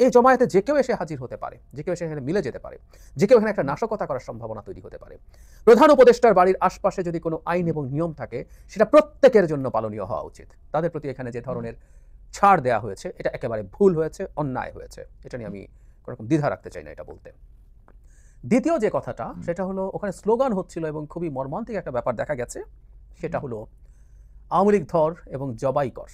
এই জমায়েতে যে কেউ এসে হাজির হতে পারে, যে কেউ এসে এখানে মিলে যেতে পারে, যে কেউ এখানে একটা নাশকতা করার সম্ভাবনা তৈরি হতে পারে। প্রধান উপদেষ্টার বাড়ির আশপাশে যদি কোনো আইন এবং নিয়ম থাকে, সেটা প্রত্যেকের জন্য পালনীয় হওয়া উচিত। তাদের প্রতি এখানে যে ধরনের ছাড় দেওয়া হয়েছে এটা একেবারে ভুল হয়েছে, অন্যায় হয়েছে, এটা নিয়ে আমি কোনো রকম দ্বিধা রাখতে চাই না এটা বলতে। দ্বিতীয় যে কথাটা, সেটা হলো ওখানে স্লোগান হচ্ছিল এবং খুবই মর্মান্তিক একটা ব্যাপার দেখা গেছে, সেটা হলো আওয়ামী লীগ ধর এবং জবাই কর।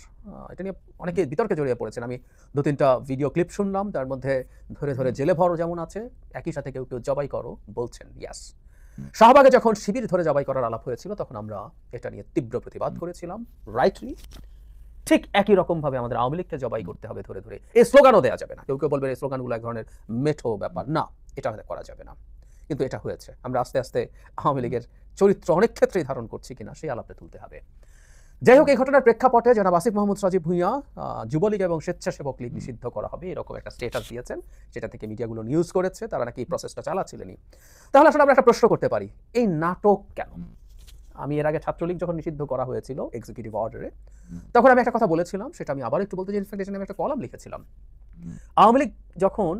এটা নিয়ে অনেকে বিতর্কে জড়িয়ে পড়েছেন। আমি দু তিনটা ভিডিও ক্লিপ শুনলাম, তার মধ্যে ধরে ধরে জেলে ভরো যেমন আছে, একই সাথে কেউ কেউ জবাই করো বলছেন। ইয়াস, শাহবাগে যখন শিবির ধরে জবাই করার আলাপ হয়েছিল তখন আমরা এটা নিয়ে তীব্র প্রতিবাদ করেছিলাম, রাইটলি। ঠিক একই রকমভাবে আমাদের আওয়ামী লীগকে জবাই করতে হবে ধরে ধরে, এই স্লোগানও দেওয়া যাবে না। কেউ কেউ বলবেন এই স্লোগানগুলো এক ধরনের মেঠো ব্যাপার, না, এটা করা যাবে না, কিন্তু এটা হয়েছে। আমরা আস্তে আস্তে আওয়ামী লীগের চরিত্র অনেক ক্ষেত্রেই ধারণ করছি কিনা সেই আলাপে তুলতে হবে। যাই হোক, এই ঘটনার প্রেক্ষাপটে জনাব আসিফ মাহমুদ সজীব ভুঁইয়া যুবলীগ এবং স্বেচ্ছাসেবক লীগ নিষিদ্ধ করা হবে এরকম একটা স্টেটাস দিয়েছেন, যেটা থেকে মিডিয়াগুলো নিউজ করেছে, তারা নাকি এই প্রসেসটা চালাচ্ছিলেনই। তাহলে আসলে আমরা একটা প্রশ্ন করতে পারি, এই নাটক কেন? আমি এর আগে ছাত্রলীগ যখন নিষিদ্ধ করা হয়েছিল এক্সিকিউটিভ অর্ডারে, তখন আমি একটা কথা বলেছিলাম, সেটা আমি আবার একটু বলতে চাই। ইনফ্যাক্ট আমি একটা কলাম লিখেছিলাম, আওয়ামী লীগ যখন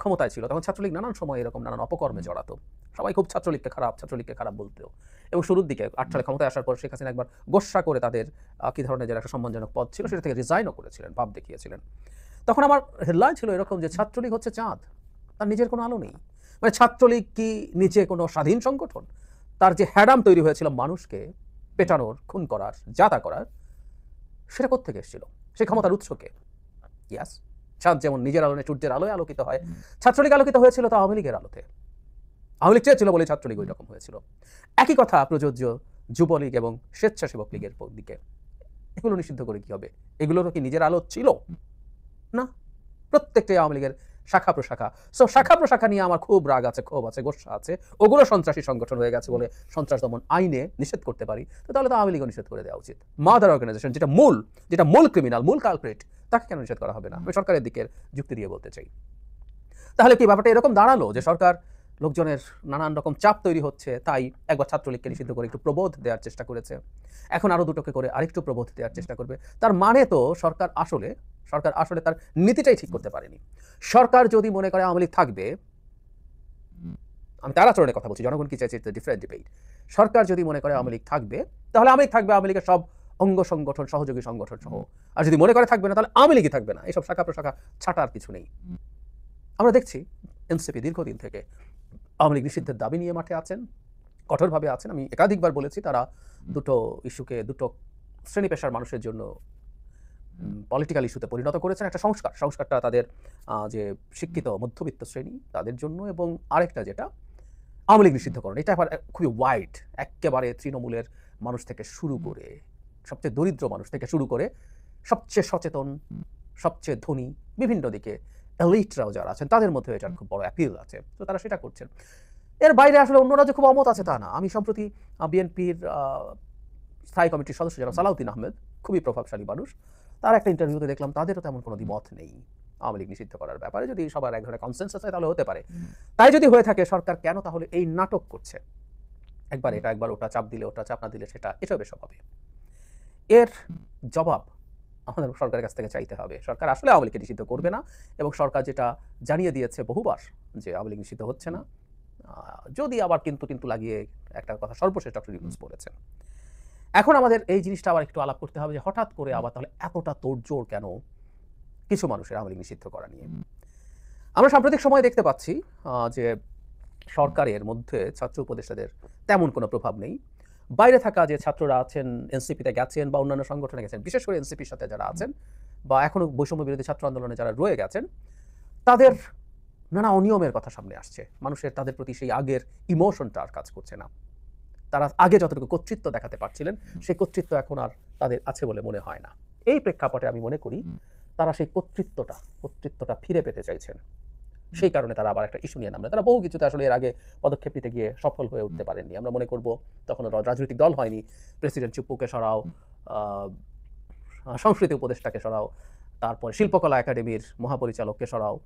ক্ষমতায় ছিল তখন ছাত্রলীগ নানান সময় এরকম নানান অপকর্মে জড়াতো। সবাই খুব ছাত্রলীগকে খারাপ বলতো, এবং শুরুর দিকে 8 সালে ক্ষমতায় আসার পর শেখ হাসিনা একবার গোস্বা করে তাদের কি ধরনের যে একটা সম্মানজনক পদ ছিল সেটা থেকে রিজাইনও করেছিলেন, ভাব দেখিয়েছিলেন। তখন আমার হেডলাইন ছিল এরকম যে ছাত্রলীগ হচ্ছে চাঁদ, তার নিজের কোনো আলো নেই। মানে ছাত্রলীগ কি নিজে কোনো স্বাধীন সংগঠন? তার যে হ্যাডাম তৈরি হয়েছিল মানুষকে পেটানোর, খুন করার, জাতা করার, সেটা কোত্থেকে এসেছিল? সেই ক্ষমতার উৎসকে। ইয়াস, চাঁদ যেমন নিজের আলো নেই, সূর্যের আলোয় আলোকিত হয়, ছাত্রলীগ আলোকিত হয়েছিল তো আওয়ামী লীগের আলোতে। আওয়ামী লীগ চেয়েছিল বলে ছাত্রলীগ ওই রকম হয়েছিল। একই কথা প্রযোজ্য যুবলীগ এবং স্বেচ্ছাসেবক লীগের দিকে। এগুলো নিষিদ্ধ করে কি হবে? এগুলোরও কি নিজের আলো ছিল না? প্রত্যেকটাই আওয়ামী লীগের শাখা প্রশাখা। সো শাখা প্রশাখা নিয়ে আমার খুব রাগ আছে, ক্ষোভ আছে, গোস্বা আছে। ওগুলো সন্ত্রাসী সংগঠন হয়ে গেছে বলে সন্ত্রাস দমন আইনে নিষেধ করতে পারি, তো তাহলে তো আওয়ামী লীগও নিষেধ করে দেওয়া উচিত। মাদার অর্গানাইজেশন, যেটা মূল ক্রিমিনাল, মূল কালপ্রিট, তাকে কেন নিষেধ করা হবে না? আমি সরকারের দিকের যুক্তি দিয়ে বলতে চাই। তাহলে কি ব্যাপারটা এরকম দাঁড়ালো যে সরকার লোকজনের নানান রকম চাপ তৈরি হচ্ছে, তাই একবার ছাত্রলীগকে নিষিদ্ধ করে একটু প্রবোধ দেওয়ার চেষ্টা করেছে, এখন আরো দুটোকে করে আরেকটু প্রবোধ দেওয়ার চেষ্টা করবে? তার মানে তো সরকার আসলে তার নীতিটাই ঠিক করতে পারেনি। সরকার যদি মনে করে আওয়ামী লীগ থাকবে, আমি তার আচরণের কথা বলছি, জনগণ কি চাইছে ডিফারেন্ট ডিবেট। সরকার যদি মনে করে আওয়ামী লীগ থাকবে, তাহলে আওয়ামী লীগ থাকবে আওয়ামী লীগের সব অঙ্গ সংগঠন, সহযোগী সংগঠন সহ। আর যদি মনে করে থাকবে না, তাহলে আওয়ামী লীগই থাকবে না। এইসব শাখা প্রশাখা ছাটার কিছু নেই। আমরা দেখছি এনসিপি দীর্ঘদিন থেকে আওয়ামী লীগ নিষিদ্ধের দাবি নিয়ে মাঠে আছেন, কঠোরভাবে আছেন। আমি একাধিকবার বলেছি তারা দুটো ইস্যুকে দুটো শ্রেণী পেশার মানুষের জন্য পলিটিক্যাল ইস্যুতে পরিণত করেছেন। একটা সংস্কারটা তাদের যে শিক্ষিত মধ্যবিত্ত শ্রেণী তাদের জন্য, এবং আরেকটা যেটা আওয়ামী লীগ নিষিদ্ধকরণ, এটা আবার খুবই ওয়াইড, একেবারে তৃণমূলের মানুষ থেকে শুরু করে, সবচেয়ে দরিদ্র মানুষ থেকে শুরু করে, সবচেয়ে সচেতন, সবচেয়ে ধনী, বিভিন্ন দিকে এলিটরাও যারা আছেন তাদের মধ্যে এটার খুব বড় অ্যাপিল আছে, তো তারা সেটা করছেন। এর বাইরে আসলে অন্যরা যে খুব অমত আছে তা না। আমি সম্প্রতি বিএনপির স্থায়ী কমিটির সদস্য যারা সালাউদ্দিন আহমেদ, খুবই প্রভাবশালী মানুষ, তার একটা ইন্টারভিউতে দেখলাম তাদেরও তেমন কোনো দ্বিমত নেই আওয়ামী লীগ নিষিদ্ধ করার ব্যাপারে। যদি সবার এক ধরনের কনসেনসাস হয় তাহলে হতে পারে। তাই যদি হয়ে থাকে, সরকার কেন তাহলে এই নাটক করছে? একবার এটা একবার ওটা, চাপ দিলে ওটা, চাপ না দিলে সেটা, এসব হবে। এর জবাব আমাদের সরকারের কাছ থেকে চাইতে হবে। সরকার আসলে আওয়ামী লীগকে নিষিদ্ধ করবে না, এবং সরকার যেটা জানিয়ে দিয়েছে বহুবার যে আওয়ামী লীগ নিষিদ্ধ হচ্ছে না, যদি আবার কিন্তু লাগিয়ে একটা কথা সর্বশেষ ডক্টর ইউনূস বলেছেন। এখন আমাদের এই জিনিসটা আবার একটু আলাপ করতে হবে যে হঠাৎ করে আবার তাহলে এতটা তোড়জোড় কেন কিছু মানুষের আওয়ামী লীগ নিষিদ্ধ করা নিয়ে? আমরা সাম্প্রতিক সময় দেখতে পাচ্ছি যে সরকারের মধ্যে ছাত্র উপদেষ্টাদের তেমন কোনো প্রভাব নেই। বাইরে থাকা যে ছাত্ররা আছেন, এনসিপিতে গেছেন বা অন্যান্য সংগঠনে গেছেন, বিশেষ করে এনসিপির সাথে যারা আছেন বা এখনো বৈষম্য বিরোধী ছাত্র আন্দোলনে যারা রয়ে গেছেন, তাদের নানা অনিয়মের কথা সামনে আসছে। মানুষের তাদের প্রতি সেই আগের ইমোশনটা আর কাজ করছে না। তারা আগে যতটুকু কর্তৃত্ব দেখাতে পারছিলেন, সেই কর্তৃত্ব এখন আর তাদের আছে বলে মনে হয় না। এই প্রেক্ষাপটে আমি মনে করি তারা সেই কর্তৃত্বটা ফিরে পেতে চাইছেন। সেই কারণে তারা আবার একটা ইস্যু নিয়ে নামলেন। তারা বহু কিছুতে আসলে এর আগে পদক্ষেপ নিতে গিয়ে সফল হয়ে উঠতে পারেননি। আমরা মনে করব তখন রাজনৈতিক দল হয়নি, প্রেসিডেন্ট চুপ্পুকে সরাও, সংস্কৃতি উপদেষ্টাকে সরাও, তারপরে শিল্পকলা একাডেমির মহাপরিচালককে সরাও,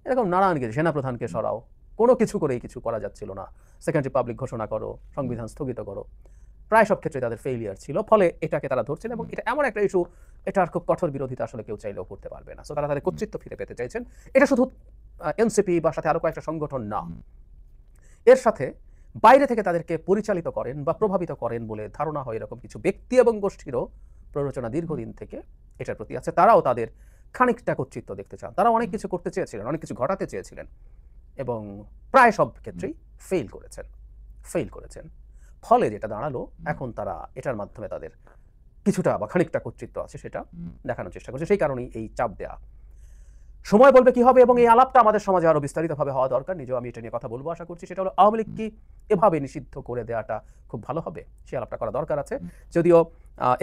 এরকম নানান কিছু, সেনাপ্রধানকে সরাও, কোনো কিছু করেই কিছু করা যাচ্ছিল না। সেকেন্ড রিপাবলিক ঘোষণা করো, সংবিধান স্থগিত করো, প্রায় সব ক্ষেত্রে তাদের ফেইলিয়ার ছিল। ফলে এটাকে তারা ধরছেন, এবং এটা এমন একটা ইস্যু, এটার খুব কঠোর বিরোধিতা আসলে কেউ চাইলেও করতে পারবে না। সো তারা তাদের কর্তৃত্ব ফিরে পেতে চাইছেন। এটা শুধু এনসিপি বা সাথে আরো কয়েকটা সংগঠন না, এর সাথে বাইরে থেকে তাদেরকে পরিচালিত করেন বা প্রভাবিত করেন বলে ধারণা হয় এরকম কিছু ব্যক্তি এবং গোষ্ঠীরও প্ররোচনা দীর্ঘদিন থেকে এটার প্রতি আছে। তারাও তাদের খানিকটা কর্তৃত্ব দেখতে চান। তারা অনেক কিছু করতে চেয়েছিলেন, অনেক কিছু ঘটাতে চেয়েছিলেন, এবং প্রায় সব ক্ষেত্রেই ফেল করেছেন। ফলে যেটা দাঁড়ালো, এখন তারা এটার মাধ্যমে তাদের কিছুটা বা খানিকটা কর্তৃত্ব আছে সেটা দেখানোর চেষ্টা করছে। সেই কারণেই এই চাপ দেয়া। সময় বলবে কি হবে, এবং এই আলাপটা আমাদের সমাজে আরো বিস্তারিতভাবে হওয়া দরকার। নিজেও আমি এটা নিয়ে কথা বলবো আশা করছি। সেটা হলো আওয়ামী লীগ কি এভাবে নিষিদ্ধ করে দেওয়াটা খুব ভালো হবে, সেই আলাপটা করা দরকার আছে। যদিও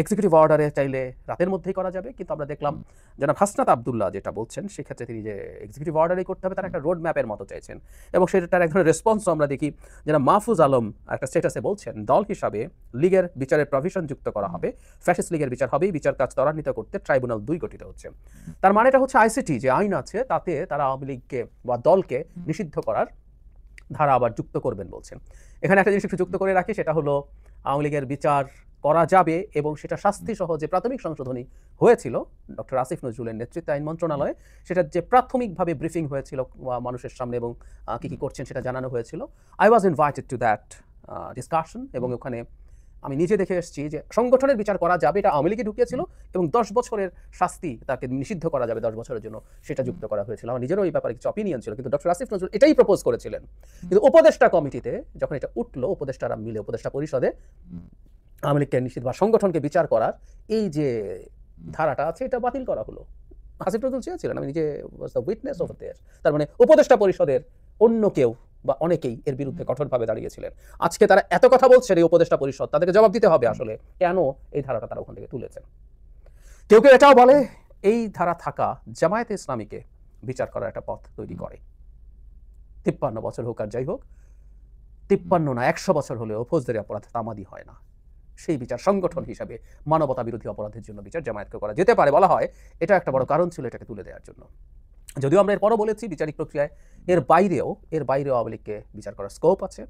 এক্সিকিউটিভ অর্ডারে চাইলে রাতের মধ্যেই করা যাবে, কিন্তু আমরা দেখলাম জনাব হাসনাত আব্দুল্লাহ যেটা বলছেন, সেক্ষেত্রে তিনি যে এক্সিকিউটিভ অর্ডারই করতে হবে তার একটা রোড ম্যাপের মতো চাইছেন, এবং সেটার এক ধরনের রেসপন্স আমরা দেখি। জনাব মাহফুজ আলম একটা স্ট্যাটাসে বলছেন, দল হিসাবে লীগের বিচারের প্রভিশন যুক্ত করা হবে, ফ্যাসিস্ট লীগের বিচার হবেই, বিচার কাজ ত্বরান্বিত করতে ট্রাইব্যুনাল 2 গঠিত হচ্ছে। তার মানে এটা হচ্ছে আইসিটি যে আইন আছে তাতে তারা আওয়ামী লীগকে বা দলকে নিষিদ্ধ করার ধারা আবার যুক্ত করবেন বলছেন। এখানে একটা জিনিস একটু যুক্ত করে রাখি, সেটা হলো আওয়ামী লীগের বিচার করা যাবে, এবং সেটা শাস্তি সহ যে প্রাথমিক সংশোধনী হয়েছিল ডক্টর আসিফ নজরুলের নেতৃত্বে আইন মন্ত্রণালয়ে, সেটার যে প্রাথমিকভাবে ব্রিফিং হয়েছিল মানুষের সামনে এবং কি কি করছেন সেটা জানানো হয়েছিল। I was invited to that discussion, এবং ওখানে আমি নিজে দেখে এসেছি যে সংগঠনের বিচার করা যাবে, এটা আওয়ামী লীগে ঢুকিয়েছিল, এবং 10 বছরের শাস্তি তাকে নিষিদ্ধ করা যাবে 10 বছরের জন্য, সেটা যুক্ত করা হয়েছিল। আমার নিজেরও এই ব্যাপারে কিছু অপিনিয়ন ছিল, কিন্তু ডক্টর আসিফ নজরুল এটাই প্রপোজ করেছিলেন। কিন্তু উপদেষ্টা কমিটিতে যখন এটা উঠলো, উপদেষ্টারা মিলে উপদেষ্টা পরিষদে আওয়ামী লীগকে নিষিদ্ধ বা সংগঠনকে বিচার করার এই যে ধারাটা আছে, এটা বাতিল করা হলো। আসিফ নজরুল চেয়েছিলেন, আমি নিজে was the witness of this. তার মানে উপদেষ্টা পরিষদের অন্য কেউ বা অনেকেই এর বিরুদ্ধে কঠোরভাবে দাঁড়িয়েছিলেন। আজকে তারা এত কথা বলছেন, এই উপদেষ্টা পরিষদ, তাদেরকে জবাব দিতে হবে আসলে কেন এই ধারাটা তারা ওখান থেকে তুলেছেন। কেউ কেউ এটাও বলে এই ধারা থাকা জামায়াতে ইসলামীকে বিচার করার একটা পথ তৈরি করে। 53 বছর হোক আর যাই হোক, 53 না 100 বছর হলেও ফৌজদারি অপরাধ তামাদি হয় না। সেই বিচার সংগঠন হিসাবে মানবতা বিরোধী অপরাধের জন্য বিচার জামায়াতকে করা যেতে পারে বলা হয়, এটা একটা বড় কারণ ছিল এটাকে তুলে দেওয়ার জন্য। যদিও আমরা এরপরও বলেছি বিচারিক প্রক্রিয়ায় এর বাইরেও আওয়ামী লীগকে বিচার করার স্কোপ আছে।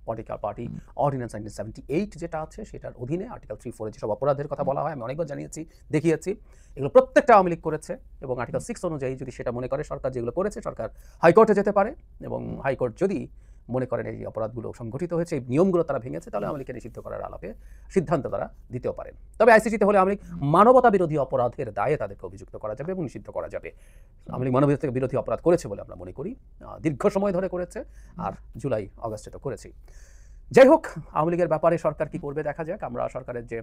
পলিটিক্যাল পার্টি অর্ডিন্যান্স 1978 যেটা আছে, সেটার অধীনে আর্টিকেল 3-4 যেসব অপরাধের কথা বলা হয়, আমি অনেকবার জানিয়েছি, দেখিয়েছি, এগুলো প্রত্যেকটা আওয়ামী লীগ করেছে। এবং আর্টিকেল 6 অনুযায়ী যদি সেটা মনে করে সরকার যেগুলো করেছে, সরকার হাইকোর্টে যেতে পারে, এবং হাইকোর্ট যদি মনে করেন এই অপরাধগুলো সংঘটিত হয়েছে, এই নিয়মগুলো তারা ভেঙেছে, তাহলে আওয়ামী লীগকে নিষিদ্ধ করার আলাপে সিদ্ধান্ত তারা দিতেও পারেন। তবে আইসিসিতে হলে আওয়ামী লীগ মানবতা বিরোধী অপরাধের দায়ে তাদেরকে অভিযুক্ত করা যাবে এবং নিষিদ্ধ করা যাবে। আওয়ামী লীগ মানবতা বিরোধী অপরাধ করেছে বলে আমরা মনে করি, দীর্ঘ সময় ধরে করেছে, আর জুলাই অগাস্টে তো করেছি। যাই হোক, আওয়ামী লীগের ব্যাপারে সরকার কি করবে দেখা যাক। আমরা সরকারের যে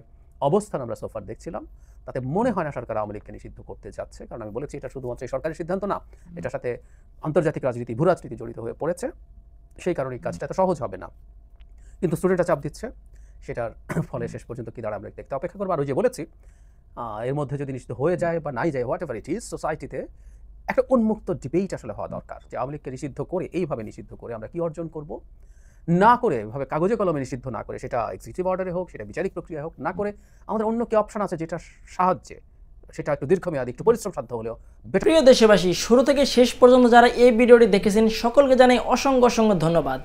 অবস্থান আমরা সোফার দেখছিলাম, তাতে মনে হয় না সরকার আওয়ামী লীগকে নিষিদ্ধ করতে যাচ্ছে। কারণ আমি বলেছি, এটা শুধুমাত্র সরকারের সিদ্ধান্ত না, এটার সাথে আন্তর্জাতিক রাজনীতি, ভূ রাজনীতি জড়িত হয়ে পড়েছে। সেই কারণে এই কাজটা এত সহজ হবে না। কিন্তু স্টুডেন্টরা চাপ দিচ্ছে, সেটার ফলে শেষ পর্যন্ত কি দাঁড়ায় আমরা দেখতে অপেক্ষা করবো। আর ওই যে বলেছি, এর মধ্যে যদি নিষিদ্ধ হয়ে যায় বা নাই যায়, হোয়াট এভার ইট ইজ, সোসাইটিতে একটা উন্মুক্ত ডিবেট আসলে হওয়া দরকার যে আওয়ামী লীগকে নিষিদ্ধ করে, এইভাবে নিষিদ্ধ করে আমরা কি অর্জন করব। না করে এভাবে কাগজে কলমে নিষিদ্ধ না করে, সেটা এক্সিকিউটিভ অর্ডারে হোক, সেটা বিচারিক প্রক্রিয়া হোক, না করে আমাদের অন্য কি অপশন আছে যেটা সাহায্যে, সেটা একটু দীর্ঘমেয়াদী, একটু পরিশ্রম সাধ্য হলেও। প্রিয় দেশবাসী, শুরু থেকে শেষ পর্যন্ত যারা এই ভিডিওটি দেখেছেন সকলকে জানাই অসংখ্য অসংখ্য ধন্যবাদ।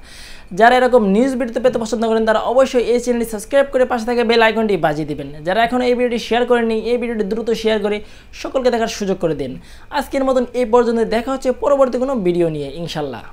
যারা এরকম নিউজ ভিডিও পেতে পছন্দ করেন তারা অবশ্যই এই চ্যানেলটি সাবস্ক্রাইব করে পাশে থাকা বেল আইকনটি বাজিয়ে দিবেন। যারা এখন এই ভিডিওটি শেয়ার করেননি, এই ভিডিওটি দ্রুত শেয়ার করে সকলকে দেখার সুযোগ করে দিন। আজকের মতন এই পর্যন্ত, দেখা হচ্ছে পরবর্তী কোনো ভিডিও নিয়ে ইনশাল্লাহ।